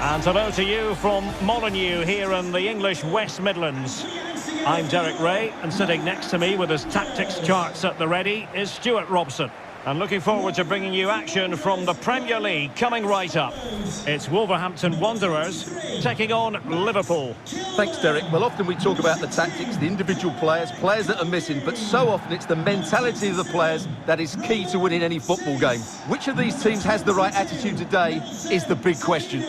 And hello to you from Molineux here in the English West Midlands. I'm Derek Ray, and sitting next to me with his tactics charts at the ready is Stuart Robson. And looking forward to bringing you action from the Premier League coming right up. It's Wolverhampton Wanderers taking on Liverpool. Thanks, Derek. Well, often we talk about the tactics, the individual players that are missing, but so often it's the mentality of the players that is key to winning any football game. Which of these teams has the right attitude today is the big question.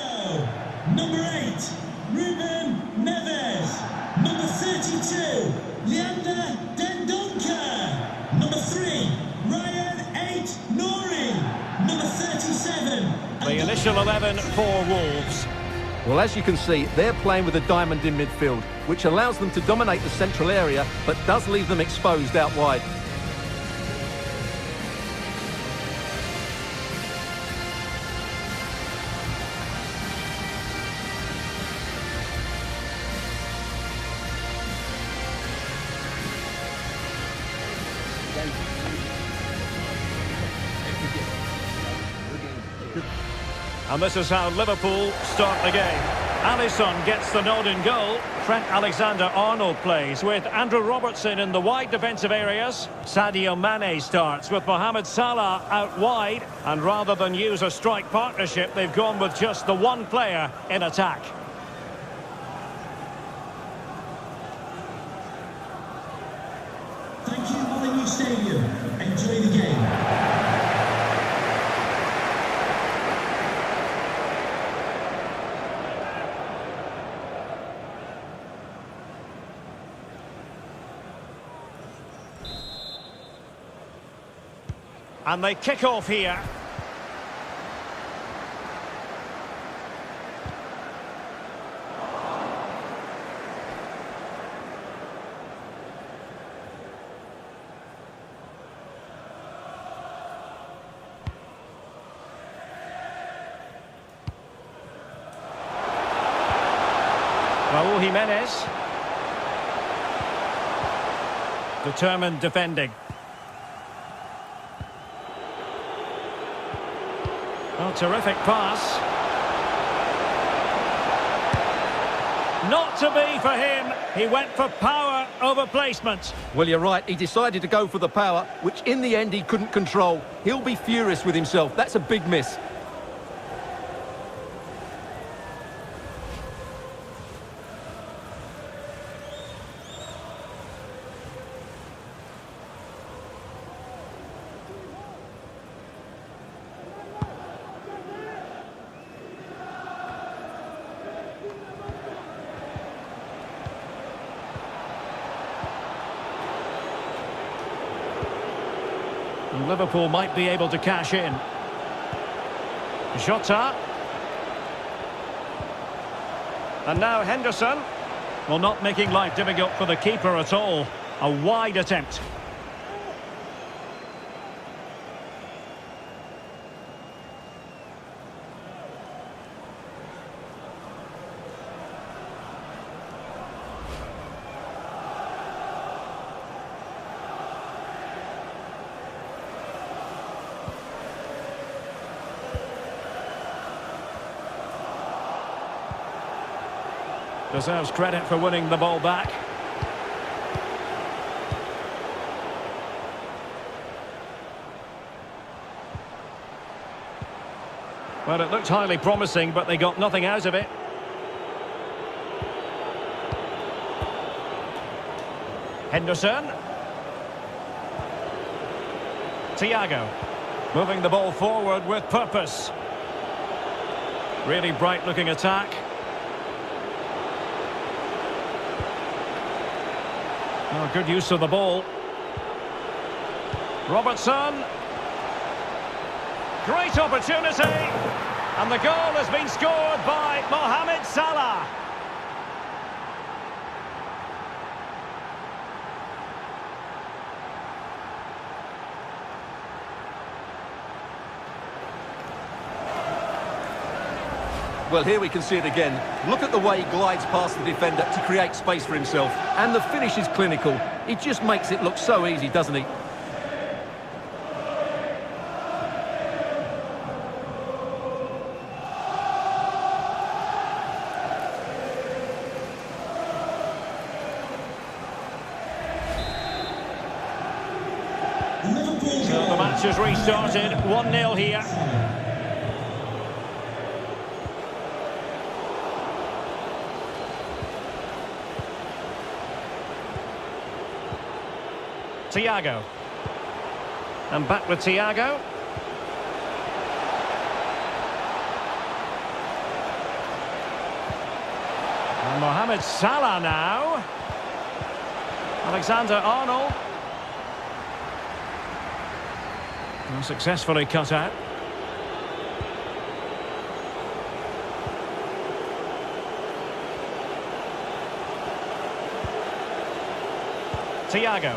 Number 8, Ruben Neves. Number 32, Leander Dendoncker. Number 3, Ryan 8 Nori. Number 37. The initial 11 for Wolves. Well, as you can see, they're playing with a diamond in midfield, which allows them to dominate the central area, but does leave them exposed out wide. And this is how Liverpool start the game. Alisson gets the nod in goal. Trent Alexander-Arnold plays with Andrew Robertson in the wide defensive areas. Sadio Mane starts with Mohamed Salah out wide. And rather than use a strike partnership, they've gone with just the one player in attack. Thank you, Molineux Stadium. Enjoy the game. And they kick off here. Raúl Jimenez. Determined defending. Oh, terrific pass. Not to be for him. He went for power over placement. Well, you're right. He decided to go for the power, which in the end he couldn't control. He'll be furious with himself. That's a big miss. Liverpool might be able to cash in. Jota. And now Henderson. Well, not making life difficult for the keeper at all. A wide attempt. Deserves credit for winning the ball back. Well, it looked highly promising, but they got nothing out of it. Henderson. Thiago. Moving the ball forward with purpose. Really bright-looking attack. Oh, good use of the ball. Robertson. Great opportunity. And the goal has been scored by Mohamed Salah. Well, here we can see it again. Look at the way he glides past the defender to create space for himself. And the finish is clinical. He just makes it look so easy, doesn't he? has restarted. 1-0 here. Thiago. And back with Thiago. And Mohamed Salah now. Alexander-Arnold. Successfully cut out. Thiago.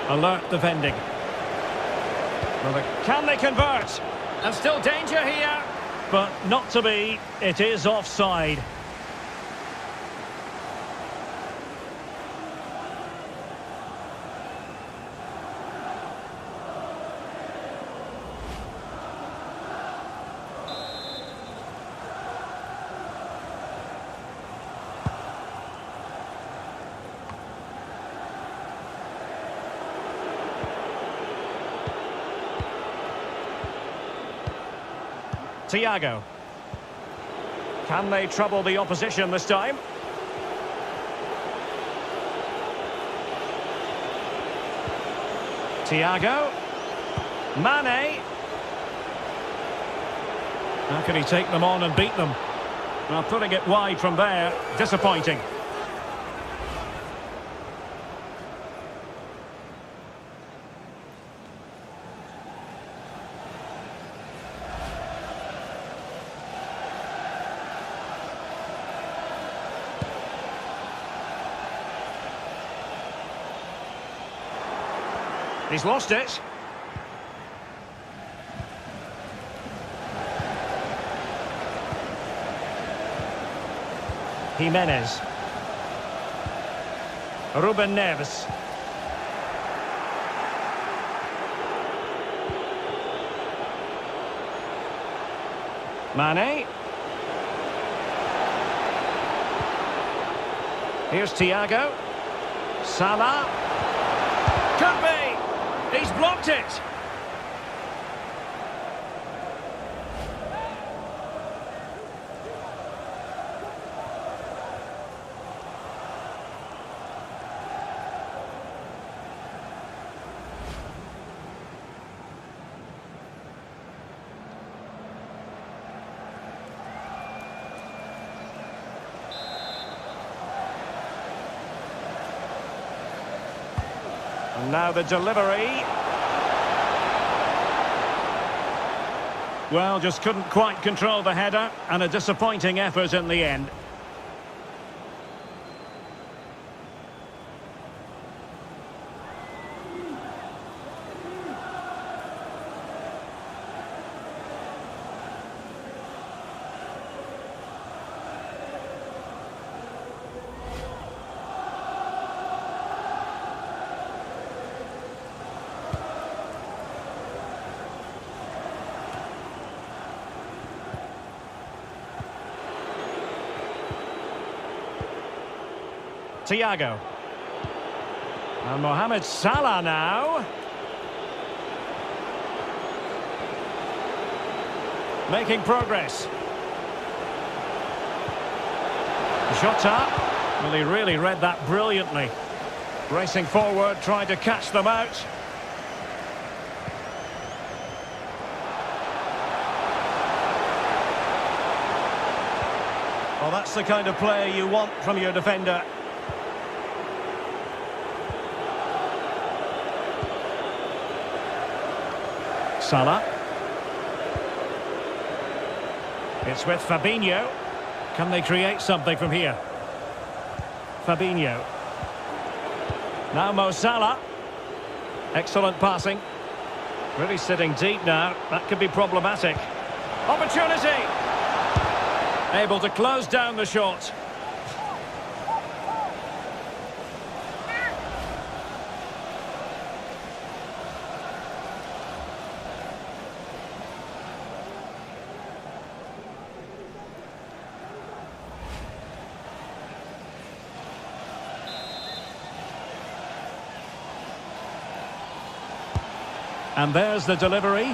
Alert defending. Well, can they convert? And still danger here, but not to be. It is offside. Thiago. Can they trouble the opposition this time? Thiago. Mane. How can he take them on and beat them? Well, putting it wide from there, disappointing. He's lost it. Jimenez. Ruben Neves. Mane. Here's Thiago. Salah. Could be. He's blocked it. And now the delivery. Well, just couldn't quite control the header, and a disappointing effort in the end. Thiago. And Mohamed Salah now. Making progress. Jota. Well, he really read that brilliantly. Racing forward, trying to catch them out. Well, that's the kind of play you want from your defender. Salah. It's with Fabinho. Can they create something from here? Fabinho. Now Mo Salah. Excellent passing. Really sitting deep now. That could be problematic. Opportunity. Able to close down the shot. And there's the delivery.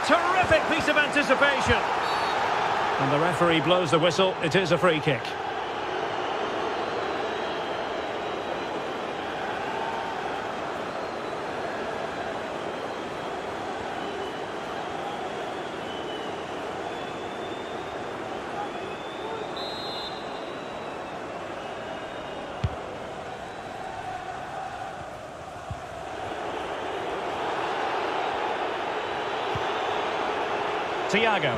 Terrific piece of anticipation. And the referee blows the whistle. It is a free kick. Thiago.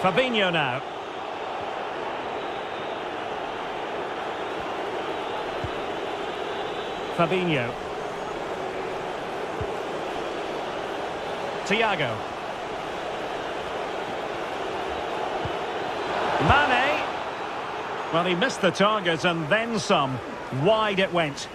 Fabinho now. Fabinho. Thiago. Mane. Well, he missed the target and then some. Wide it went.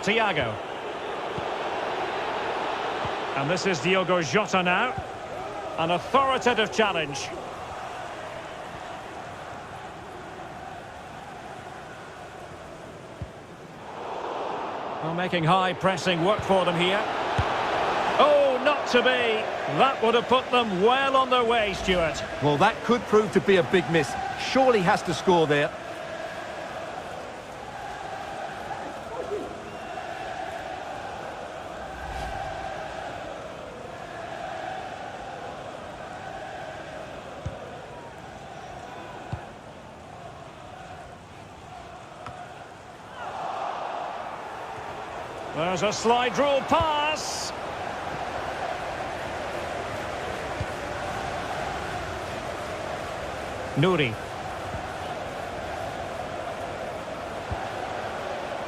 Thiago. And this is Diogo Jota now. An authoritative challenge. Well, making high pressing work for them here. Oh, not to be. That would have put them well on their way, Stuart. Well, that could prove to be a big miss. Surely has to score there. There's a slide rule pass. Nouri.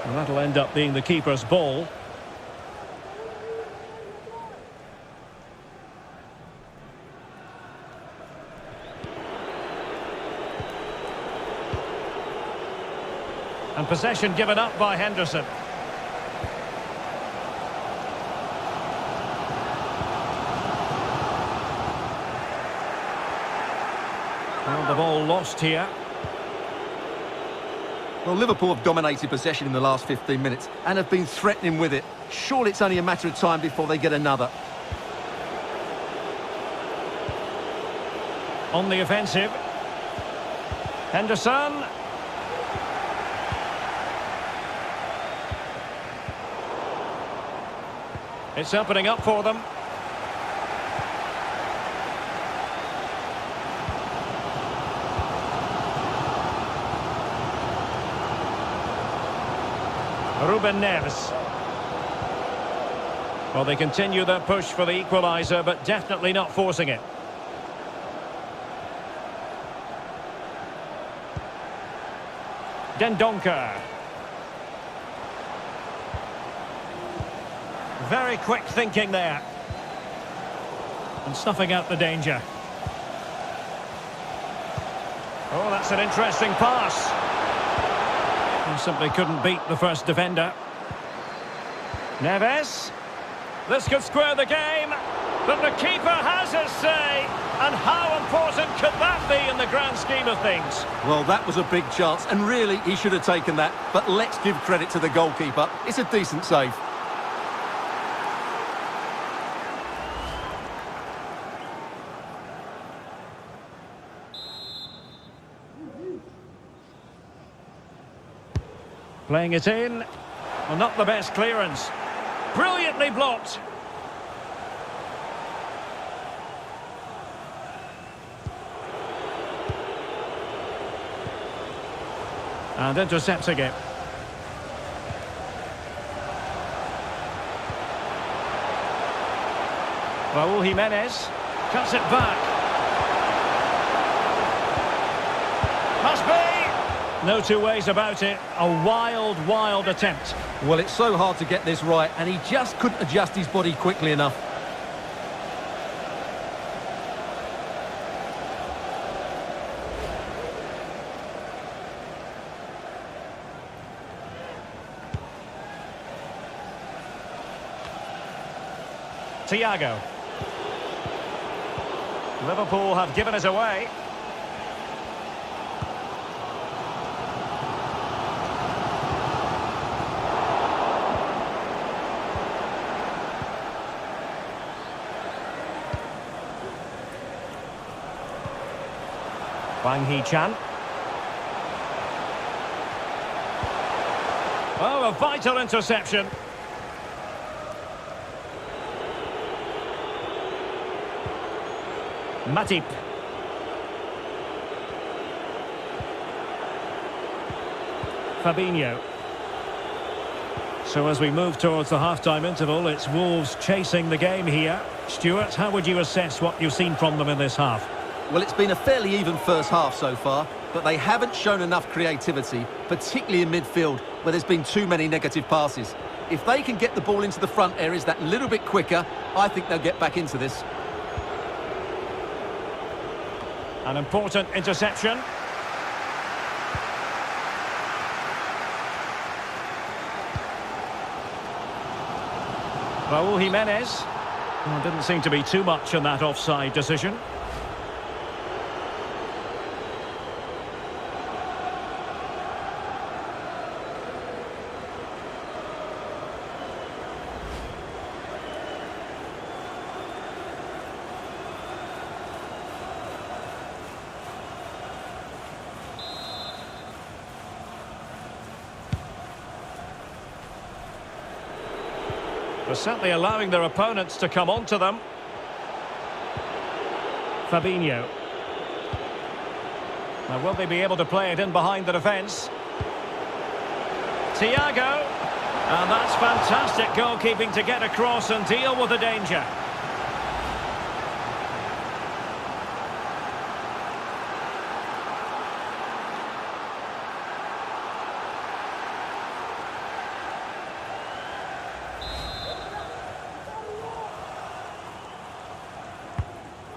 And that'll end up being the keeper's ball. And possession given up by Henderson. Well, the ball lost here. Well, Liverpool have dominated possession in the last 15 minutes and have been threatening with it. Surely it's only a matter of time before they get another. On the offensive. Henderson. It's opening up for them. Ruben Neves. Well, they continue their push for the equaliser, but definitely not forcing it. Dendoncker. Very quick thinking there. And snuffing out the danger. Oh, that's an interesting pass. He simply couldn't beat the first defender. Neves. This could square the game, but the keeper has his say. And how important could that be in the grand scheme of things? Well, that was a big chance, and really, he should have taken that. But let's give credit to the goalkeeper. It's a decent save. Playing it in. Well, not the best clearance. Brilliantly blocked. And intercepting it. Raúl Jimenez cuts it back. Must be. No two ways about it. A wild, wild attempt. Well, it's so hard to get this right, and he just couldn't adjust his body quickly enough. Thiago. Liverpool have given it away. Wang Hee-chan. Oh, a vital interception. Matip. Fabinho. So as we move towards the half-time interval, it's Wolves chasing the game here. Stuart, how would you assess what you've seen from them in this half? Well, it's been a fairly even first half so far, but they haven't shown enough creativity, particularly in midfield, where there's been too many negative passes. If they can get the ball into the front areas that little bit quicker, I think they'll get back into this. An important interception. Raúl Jimenez. Well, didn't seem to be too much in that offside decision. They're certainly allowing their opponents to come onto them. Fabinho. Now, will they be able to play it in behind the defence? Thiago. And that's fantastic goalkeeping to get across and deal with the danger.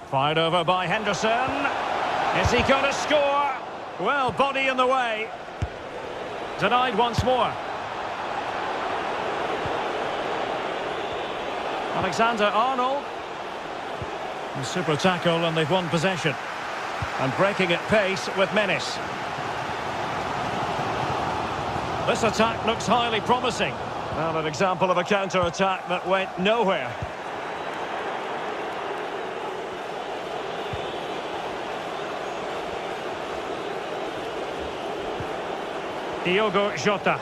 Fired over by Henderson. Is he going to score? Well, body in the way. Denied once more. Alexander-Arnold. Super tackle, and they've won possession. And breaking at pace with menace. This attack looks highly promising. Well, an example of a counter-attack that went nowhere. Diogo Jota.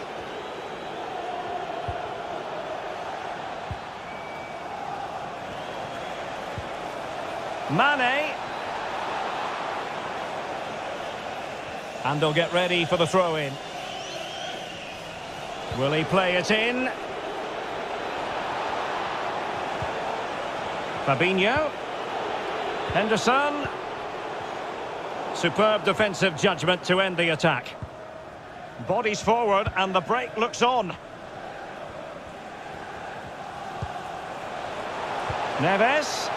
Mane. And they'll get ready for the throw-in. Will he play it in? Fabinho. Henderson. Superb defensive judgment to end the attack. Bodies forward and the break looks on. Neves.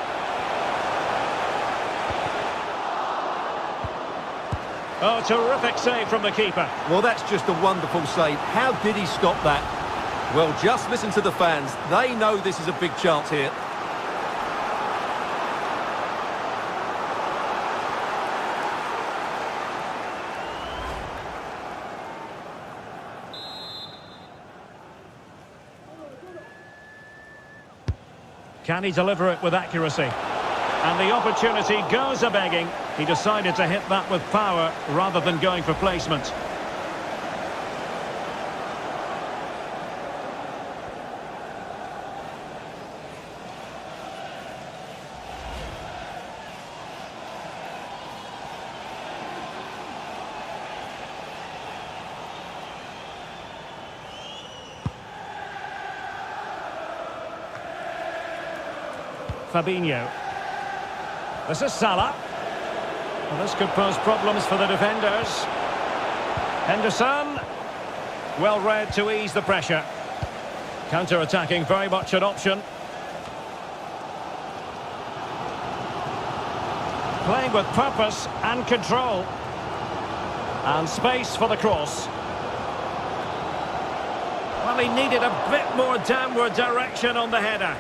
Oh, terrific save from the keeper. Well, that's just a wonderful save. How did he stop that? Well, just listen to the fans. They know this is a big chance here. Can he deliver it with accuracy? And the opportunity goes a-begging. He decided to hit that with power rather than going for placement. Fabinho. This is Salah. Well, this could pose problems for the defenders. Henderson. Well read to ease the pressure. Counter-attacking, very much an option. Playing with purpose and control. And space for the cross. Well, he needed a bit more downward direction on the header.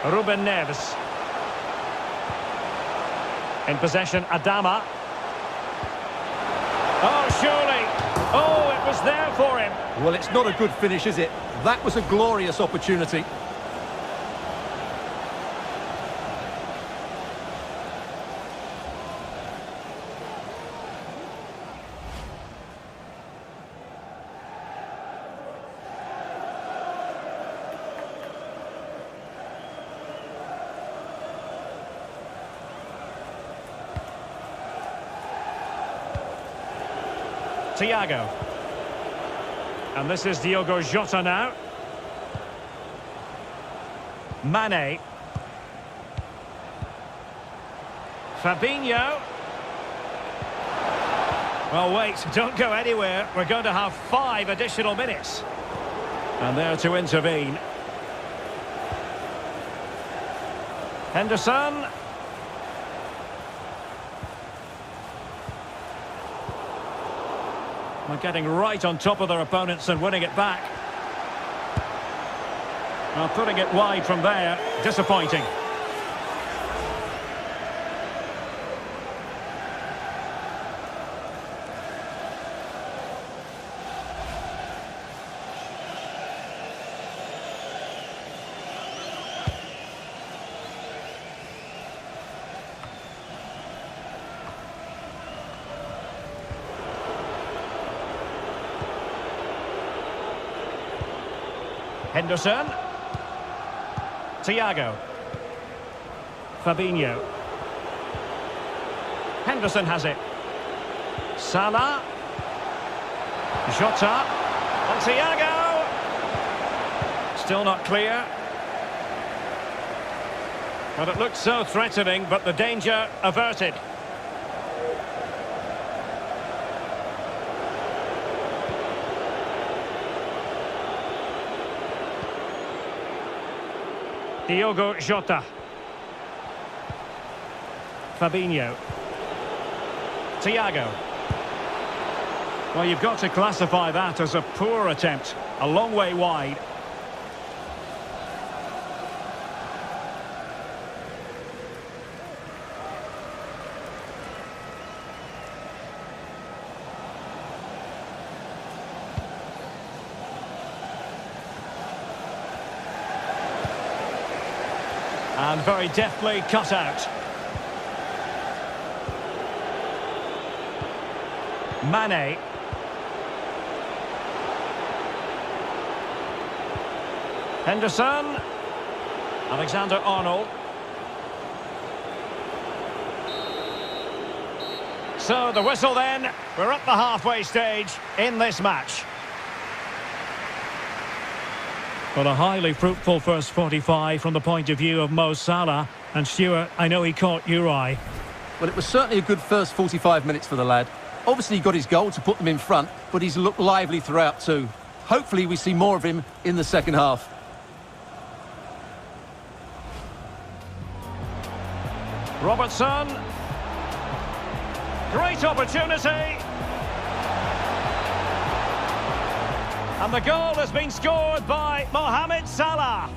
Ruben Neves. In possession, Adama. Oh, surely. Oh, it was there for him. Well, it's not a good finish, is it? That was a glorious opportunity. Thiago. And this is Diogo Jota now. Mane. Fabinho. Well, wait, don't go anywhere. We're going to have 5 additional minutes. And there to intervene. Henderson. They're getting right on top of their opponents and winning it back. Well, putting it wide from there, disappointing. Henderson. Thiago. Fabinho. Henderson has it. Salah. Jota. On Thiago. Still not clear. Well, it looked so threatening, but the danger averted. Diogo Jota. Fabinho. Thiago. Well, you've got to classify that as a poor attempt. A long way wide. And very deftly cut out. Mane. Henderson. Alexander-Arnold. So the whistle then. We're at the halfway stage in this match. Well, a highly fruitful first 45 from the point of view of Mo Salah. And Stuart, I know he caught your eye. Well, it was certainly a good first 45 minutes for the lad. Obviously, he got his goal to put them in front, but he's looked lively throughout too. Hopefully, we see more of him in the second half. Robertson. Great opportunity. And the goal has been scored by Mohamed Salah.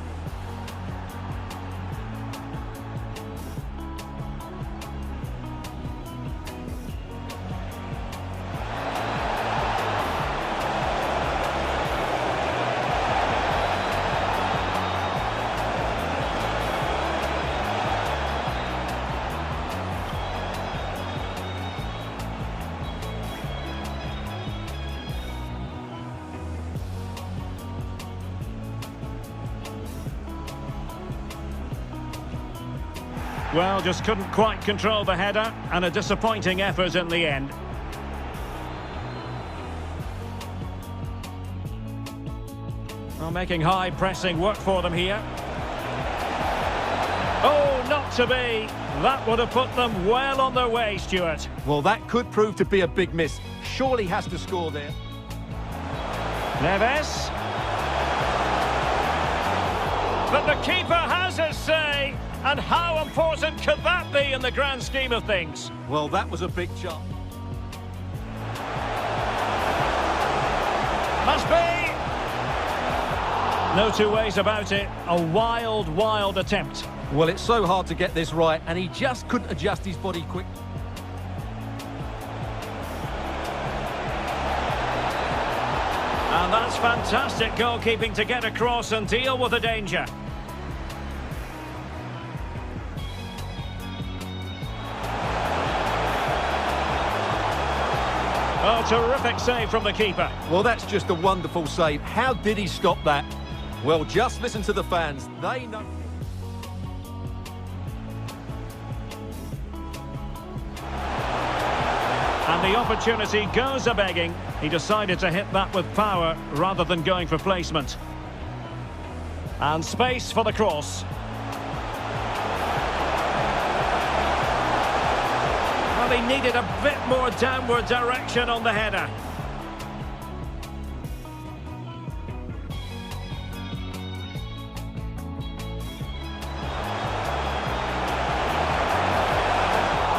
Well, just couldn't quite control the header, and a disappointing effort in the end. Well, making high pressing work for them here. Oh, not to be. That would have put them well on their way, Stuart. Well, that could prove to be a big miss. Surely has to score there. Neves. But the keeper has his say. And how important could that be in the grand scheme of things? Well, that was a big chance. Must be. No two ways about it. A wild, wild attempt. Well, it's so hard to get this right, and he just couldn't adjust his body quick. And that's fantastic goalkeeping to get across and deal with the danger. Oh, terrific save from the keeper. Well, that's just a wonderful save. How did he stop that? Well, just listen to the fans. They know... And the opportunity goes a-begging. He decided to hit that with power rather than going for placement. And space for the cross. Well, he needed a bit more downward direction on the header.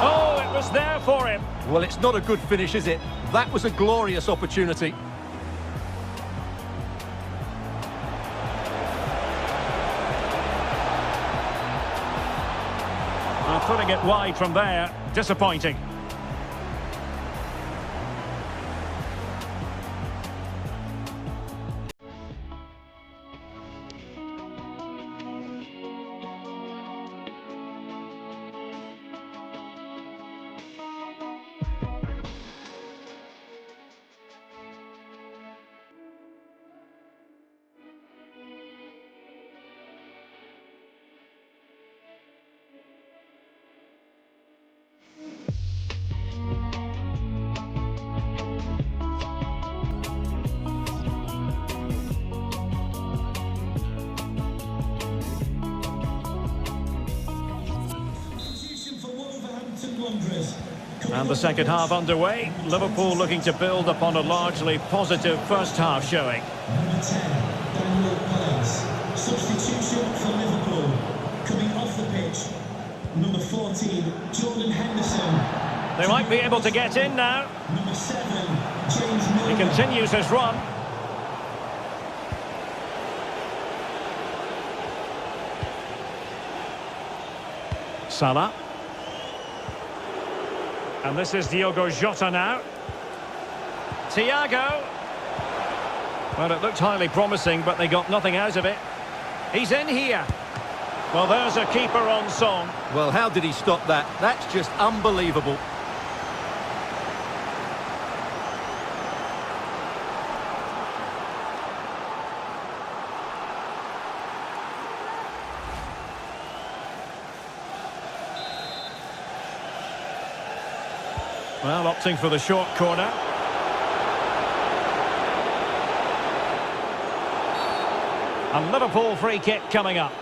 Oh, it was there for him. Well, it's not a good finish, is it? That was a glorious opportunity. Putting it wide from there, disappointing. And the second half underway. Liverpool looking to build upon a largely positive first half showing. Number 10, Daniel Palace. Substitution for Liverpool. Coming off the pitch. Number 14, Jordan Henderson. They might be able to get in now. Number 7, James Miller. He continues his run. Salah. And this is Diogo Jota now. Thiago. Well, it looked highly promising, but they got nothing out of it. He's in here. Well, there's a keeper on song. Well, how did he stop that? That's just unbelievable. Well, opting for the short corner. A Liverpool free kick coming up.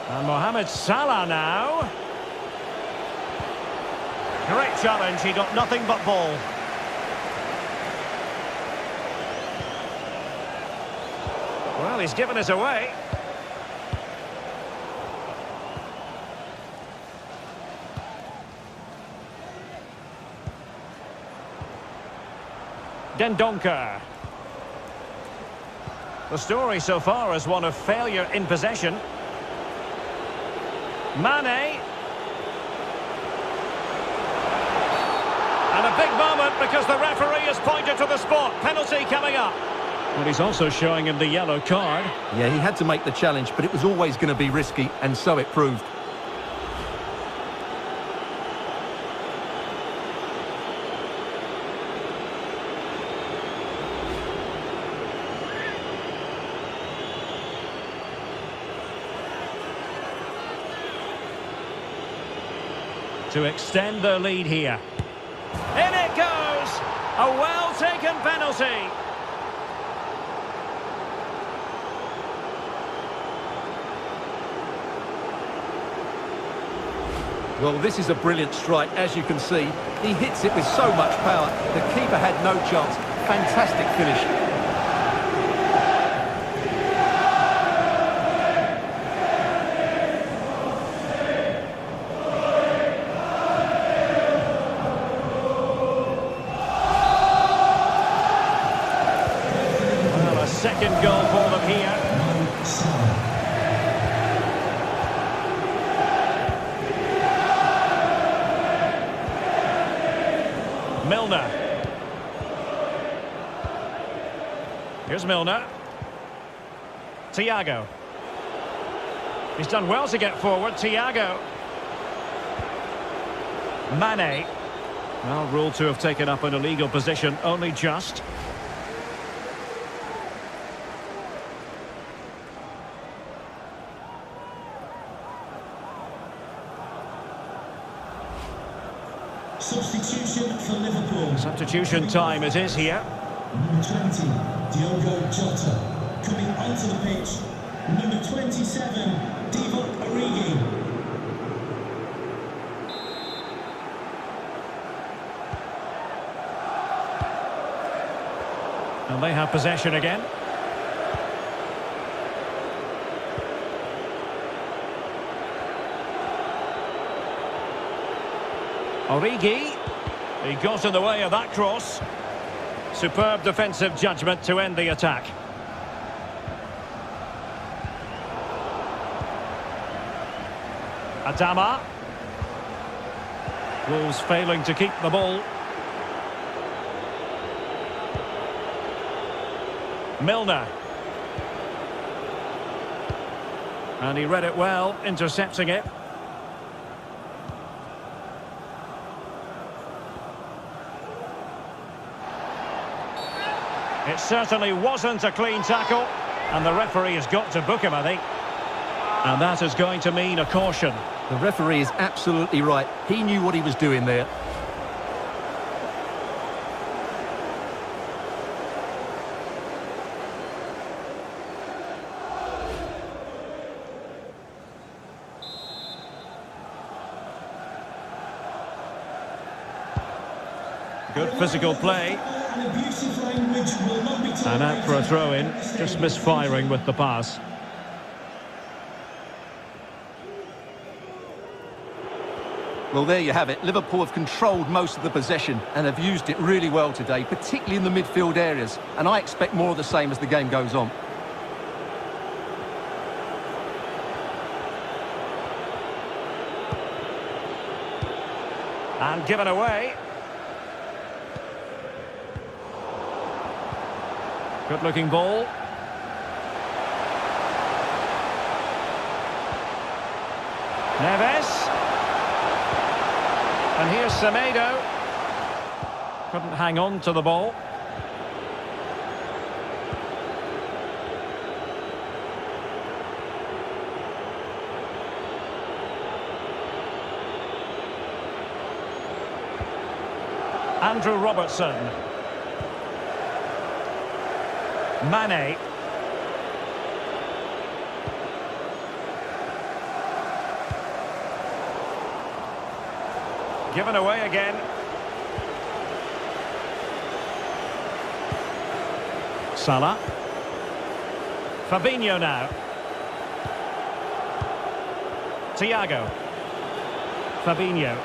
And Mohamed Salah now. Great challenge, he got nothing but ball. Well, he's given us away. Dendoncker. The story so far is one of failure in possession. Mane. And a big moment because the referee has pointed to the spot. Penalty coming up. Well, he's also showing him the yellow card. Yeah, he had to make the challenge, but it was always going to be risky, and so it proved. To extend their lead here. In it goes! A well-taken penalty. Well, this is a brilliant strike, as you can see. He hits it with so much power. The keeper had no chance. Fantastic finish. Well, a second goal for them here. Milner. Here's Milner. Thiago. He's done well to get forward. Thiago. Mane. Well, ruled to have taken up an illegal position, only just. Substitution for Liverpool. Substitution time it is here. Number 20, Diogo Jota. Coming onto the pitch, number 27, Divock Origi. And they have possession again. Origi. He got in the way of that cross. Superb defensive judgment to end the attack. Adama. Wolves failing to keep the ball. Milner. And he read it well, intercepting it. It certainly wasn't a clean tackle, and the referee has got to book him, I think. And that is going to mean a caution. The referee is absolutely right. He knew what he was doing there. Good physical play. And out for a throw-in, just misfiring with the pass. Well, there you have it. Liverpool have controlled most of the possession and have used it really well today, particularly in the midfield areas. And I expect more of the same as the game goes on. And given away. Good-looking ball. Neves. And here's Semedo. Couldn't hang on to the ball. Andrew Robertson. Mane. Given away again. Salah. Fabinho now. Thiago. Fabinho.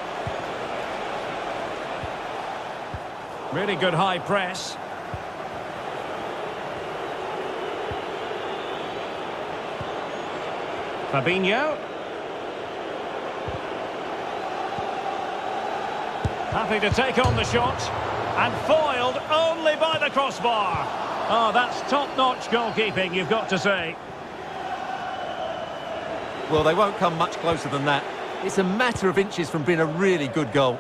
Really good high press. Fabinho. Happy to take on the shot. And foiled only by the crossbar. Oh, that's top-notch goalkeeping, you've got to say. Well, they won't come much closer than that. It's a matter of inches from being a really good goal.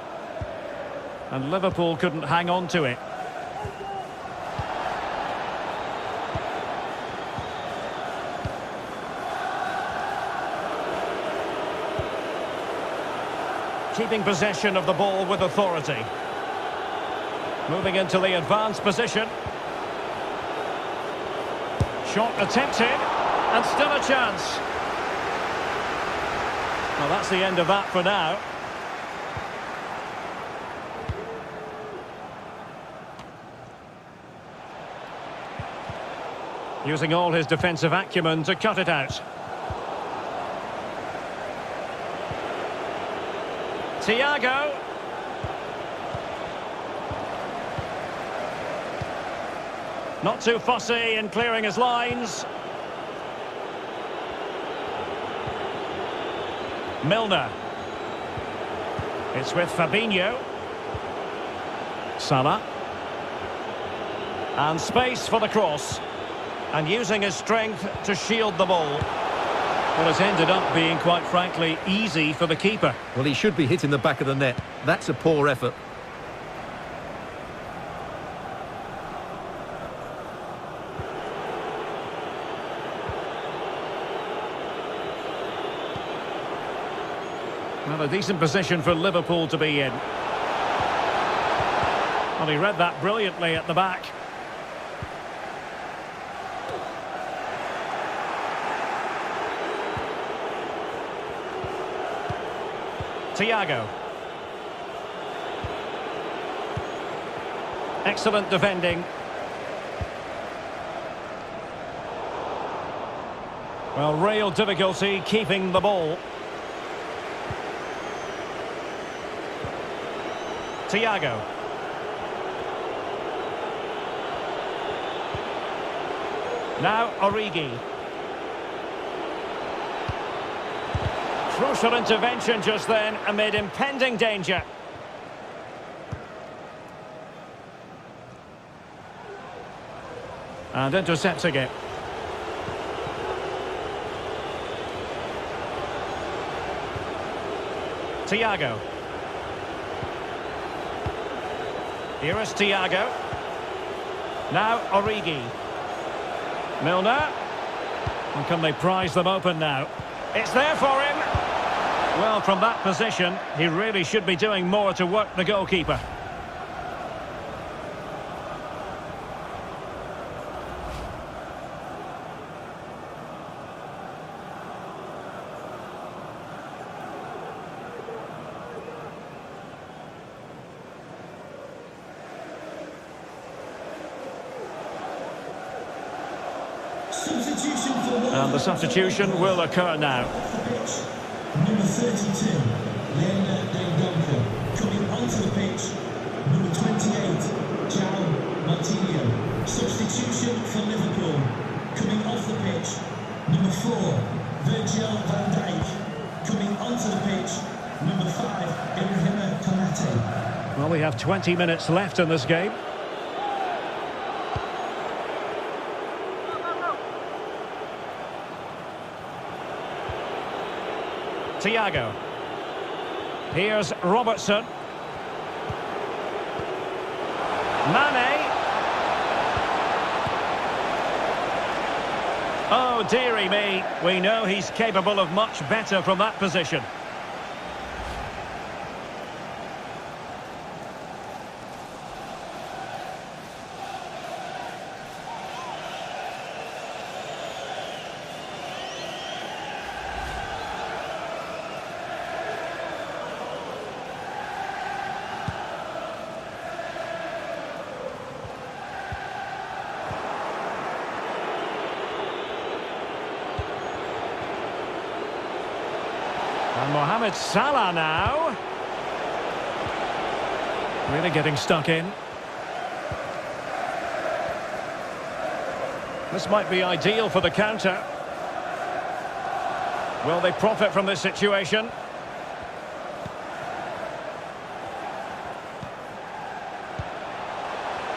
And Liverpool couldn't hang on to it. Keeping possession of the ball with authority. Moving into the advanced position. Shot attempted, and still a chance. Well, that's the end of that for now. Using all his defensive acumen to cut it out. Thiago. Not too fussy in clearing his lines. Milner. It's with Fabinho. Salah. And space for the cross. And using his strength to shield the ball. Well, it's ended up being, quite frankly, easy for the keeper. Well, he should be hitting the back of the net. That's a poor effort. Well, a decent position for Liverpool to be in. Well, he read that brilliantly at the back. Thiago. Excellent defending. Well, real difficulty keeping the ball. Thiago. Now Origi. Crucial intervention just then amid impending danger. And intercepting it. Thiago. Here is Thiago. Now Origi. Milner. And can they prise them open now? It's there for him. Well, from that position, he really should be doing more to work the goalkeeper. And the substitution will occur now. Number 32, coming onto the pitch. Number 28, João Martinho. Substitution for Liverpool. Coming off the pitch. Number 4, Virgil van Dijk. Coming onto the pitch. Number 5, Ibrahima Konate. Well, we have 20 minutes left in this game. Thiago. Here's Robertson. Mane. Oh, dearie me. We know he's capable of much better from that position. And Mohamed Salah now. Really getting stuck in. This might be ideal for the counter. Will they profit from this situation?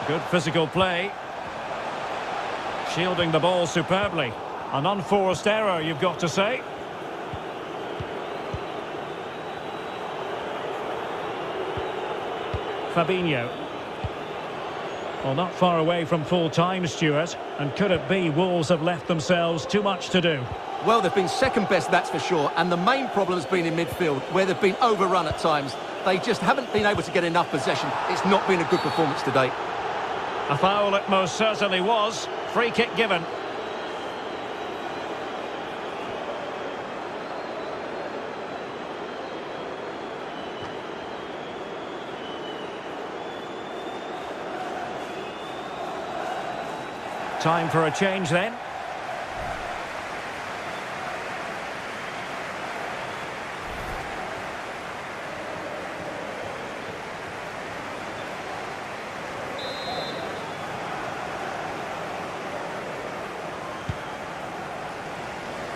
Good physical play. Shielding the ball superbly. An unforced error, you've got to say. Fabinho. Well, not far away from full time, Stuart. And could it be Wolves have left themselves too much to do? Well, they've been second best, that's for sure. And the main problem has been in midfield, where they've been overrun at times. They just haven't been able to get enough possession. It's not been a good performance today. A foul it most certainly was. Free kick given. Time for a change then.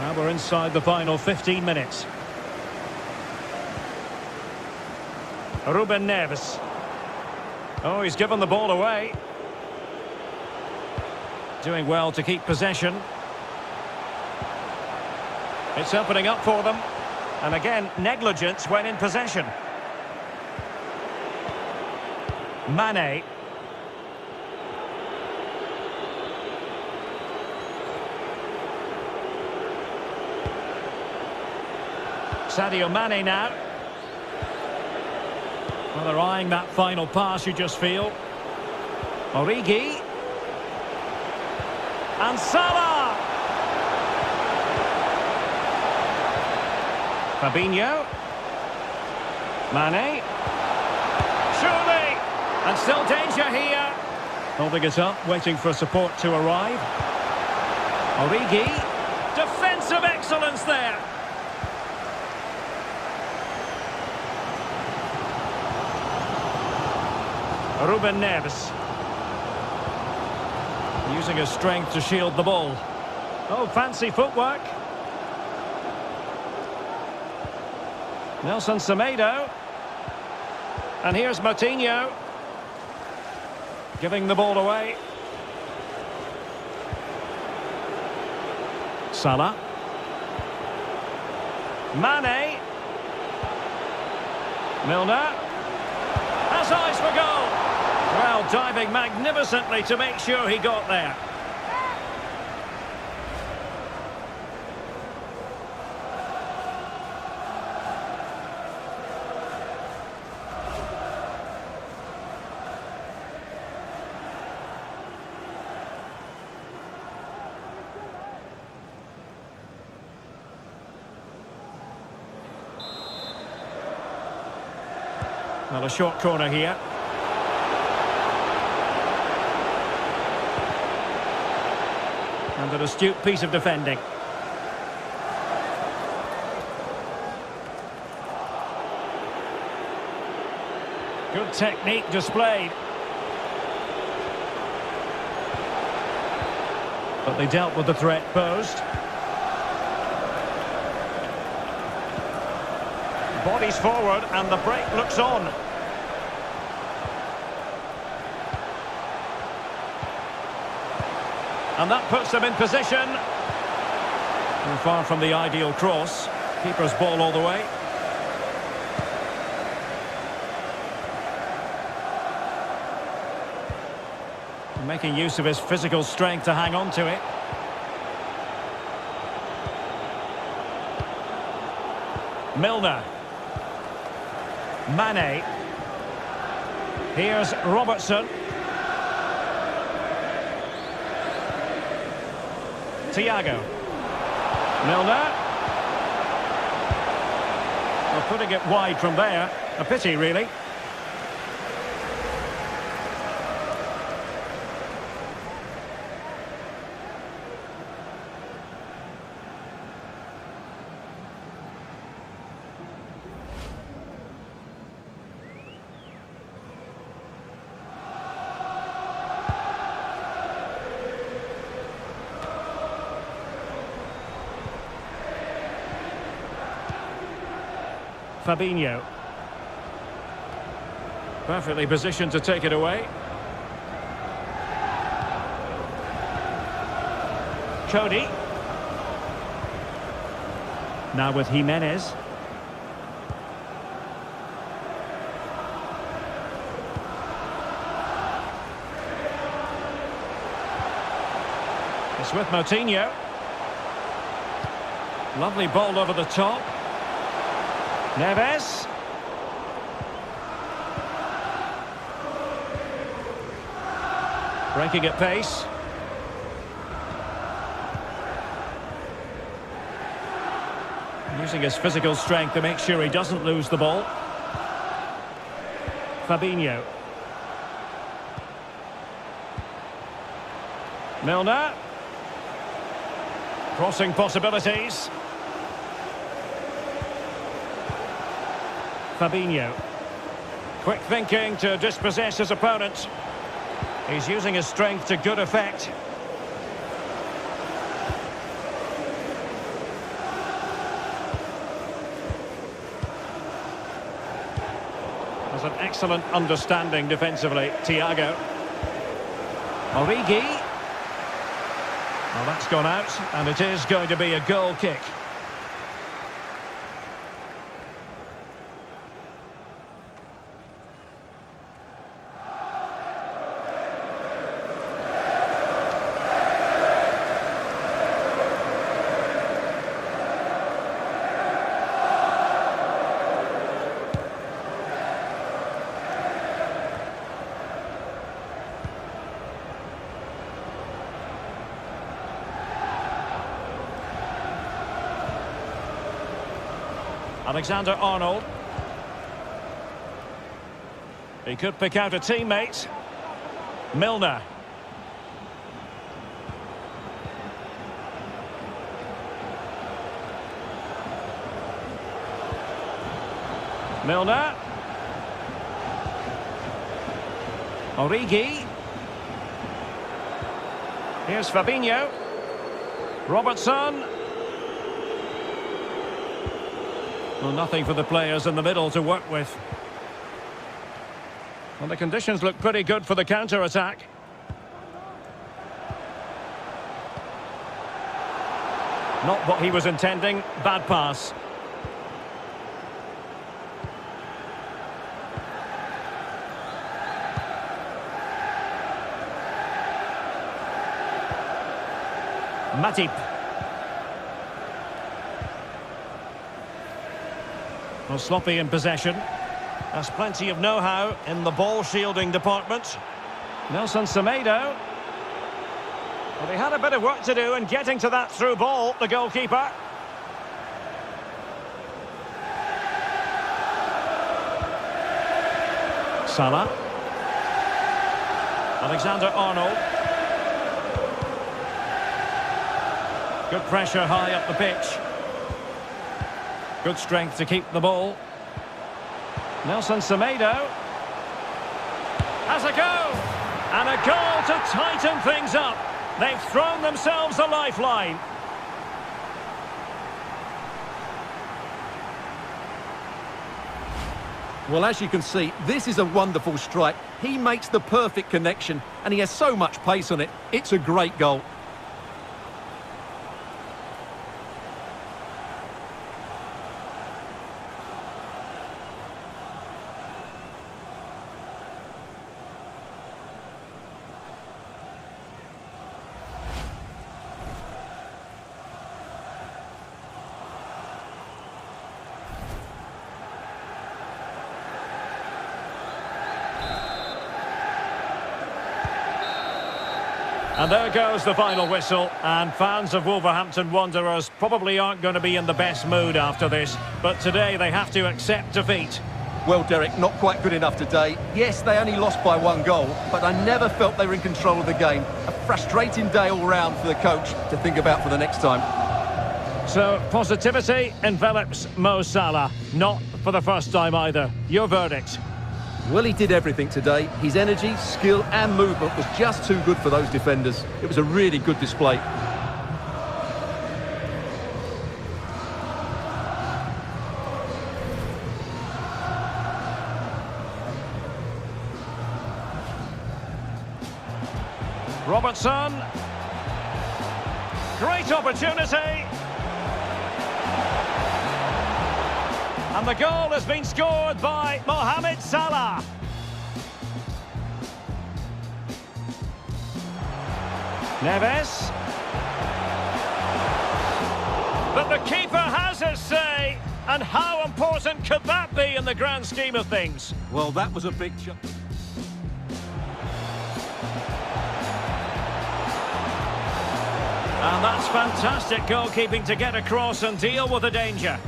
Now we're inside the final 15 minutes. Ruben Neves. Oh, he's given the ball away. Doing well to keep possession. It's opening up for them. And again, negligence when in possession. Mane. Sadio Mane now. Well, they're eyeing that final pass, you just feel. Origi. And Salah! Fabinho. Mane. Surely! And still danger here. Holding it up, waiting for support to arrive. Origi. Defensive excellence there. Ruben Neves. Using his strength to shield the ball. Oh, fancy footwork. Nelson Semedo. And here's Moutinho. Giving the ball away. Salah. Mane. Milner. Has eyes for goal. Well, diving magnificently to make sure he got there. Well, a short corner here. And an astute piece of defending. Good technique displayed. But they dealt with the threat posed. Bodies forward and the break looks on. And that puts them in position. And far from the ideal cross. Keeper's ball all the way. Making use of his physical strength to hang on to it. Milner. Mane. Here's Robertson. Thiago. Milner. Well, putting it wide from there. A pity, really. Fabinho. Perfectly positioned to take it away. Cody. Now with Jimenez. It's with Moutinho. Lovely ball over the top. Neves. Breaking at pace. Using his physical strength to make sure he doesn't lose the ball. Fabinho. Milner. Crossing possibilities. Fabinho. Quick thinking to dispossess his opponent. He's using his strength to good effect. Has an excellent understanding defensively, Thiago. Origi. Well, that's gone out, and it is going to be a goal kick. Alexander-Arnold. He could pick out a teammate. Milner. Milner. Origi. Here's Fabinho. Robertson. Well, nothing for the players in the middle to work with. Well, the conditions look pretty good for the counter-attack. Not what he was intending. Bad pass. Matip. Well, sloppy in possession. Has plenty of know-how in the ball-shielding department. Nelson Semedo. Well, he had a bit of work to do in getting to that through ball, the goalkeeper. Salah. Alexander-Arnold. Good pressure high up the pitch. Good strength to keep the ball. Nelson Semedo. Has a go! And a goal to tighten things up. They've thrown themselves a lifeline. Well, as you can see, this is a wonderful strike. He makes the perfect connection, and he has so much pace on it. It's a great goal. And there goes the final whistle, and fans of Wolverhampton Wanderers probably aren't going to be in the best mood after this, but today they have to accept defeat. Well, Derek, not quite good enough today. Yes, they only lost by 1 goal, but I never felt they were in control of the game. A frustrating day all round for the coach to think about for the next time. So, positivity envelops Mo Salah, not for the first time either. Your verdict? Well, he did everything today. His energy, skill and movement was just too good for those defenders. It was a really good display. Robertson. Great opportunity. And the goal has been scored by Mohamed Salah. Neves. But the keeper has his say. And how important could that be in the grand scheme of things? Well, that was a big jump. And that's fantastic goalkeeping to get across and deal with the danger.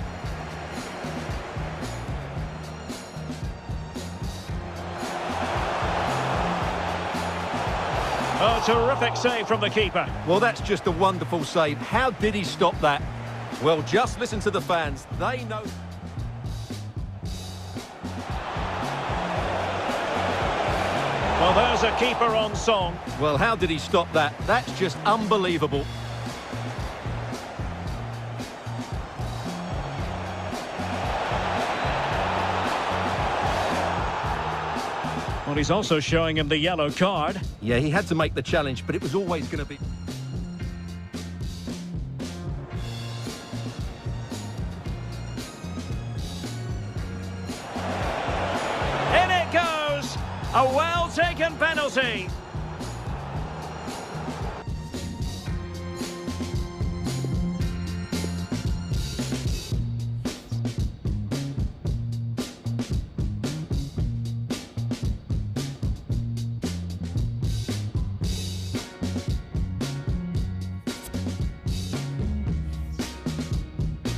Oh, terrific save from the keeper. Well, that's just a wonderful save. How did he stop that? Well, just listen to the fans. They know... Well, there's a keeper on song. Well, how did he stop that? That's just unbelievable. Well, he's also showing him the yellow card. Yeah, he had to make the challenge, but it was always going to be... In it goes! A well-taken penalty.